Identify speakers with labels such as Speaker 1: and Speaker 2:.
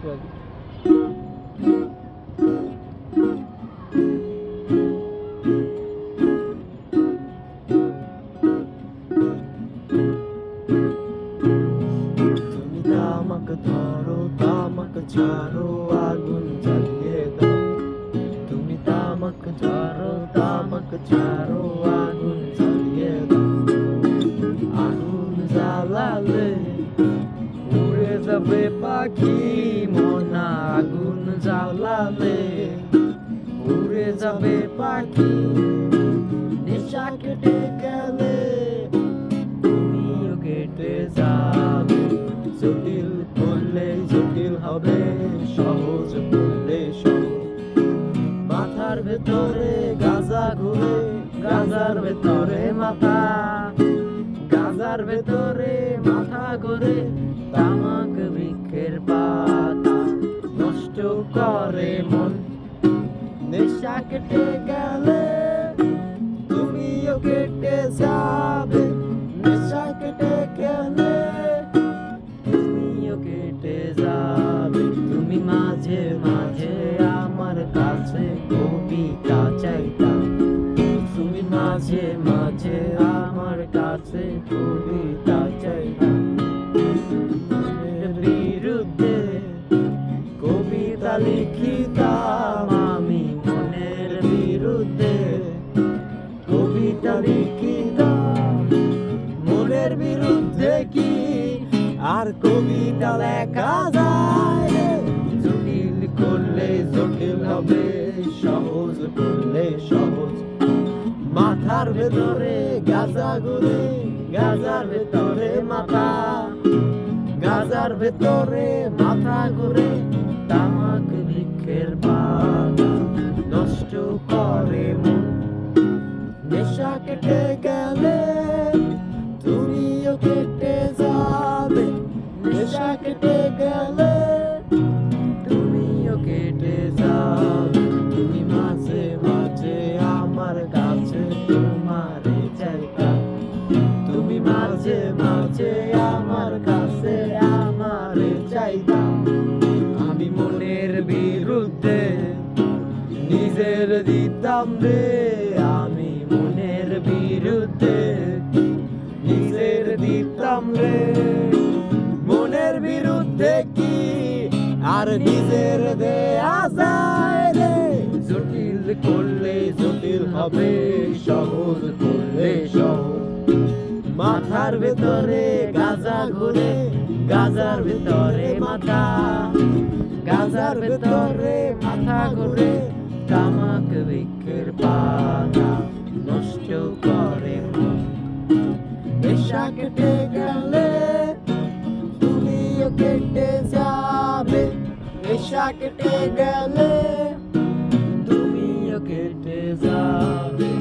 Speaker 1: করে দিই। তুমি তামাক ধরো তামাক ছাড়ো আগুন জ্বালিয়ে দাও। তুমি তামাক ধরো তামাক ছাড়ো আগুন জ্বালিয়ে দাও। আগুন জ্বালালে উড়ে যাবে পাখি মনা। আগুন জ্বালালে উড়ে যাবে পাখি। নেশা কেটে গেলে তুমিও কেটে যাবে। জটিল করলে জটিল হবে, সহজ করলে সহজ। মাথার ভেতরে গাঁজা ঘুরে, গাঁজার ভেতরে মাথা। গাঁজার ভেতরে মাথা ঘুরে, তামাক বৃক্ষের পাতা নষ্ট করে মন। নেশা কেটে গেলে তুমিও কেটে যাবে। নেশা কেটে গেলে তুমিও কেটে যাবে। তুমি মাঝে মাঝে আমার কাছে কবিতা চাইতা। তুমি মাঝে মাঝে আমার কাছে কবিতা চাইতা। বিরুদ্ধে কবিতা লিখিতাম আমি, মনের বিরুদ্ধে কবিতা লিখিতাম। মনের বিরুদ্ধে কি আর কবিতা লেখা যায় রে? জটিল করলে জটিল হবে, সহজ করলে সহজ। মাথার ভেতরে গাঁজা ঘুরে, গাঁজার ভেতরে মাথা। গাঁজার ভেতরে মাথা ঘুরে, তামাক বৃক্ষের পাতা নষ্ট করে মন। নেশা কেটে গেলে তুমিও কেটে যাবে। নেশা কেটে গেলে তুমিও কেটে যাবে। তুমি মাঝে মাঝে আমার কাছে তোমারে চাইতা। তুমি মাঝে মাঝে আমার কাছে আমারে চাইতা। আমি মনের বিরুদ্ধে নিজের দিতাম রে। আমি মনের বিরুদ্ধে নিজের দিতাম রে। মনের বিরুদ্ধে কি আর নিজের দেয়া যায় রে? জটিল করলে জটিল হবে, সহজ করলে সহজ। মাথার ভেতরে গাঁজা ঘুরে, গাঁজার ভেতরে মাথা। গাঁজার ভেতরে মাথা ঘুরে, তামাক বৃক্ষের পাতা নষ্ট করে মন। নেশা কেটে গেলে তুমিও কেটে যাবে। নেশা কেটে গেলে তুমিও কেটে যাবে।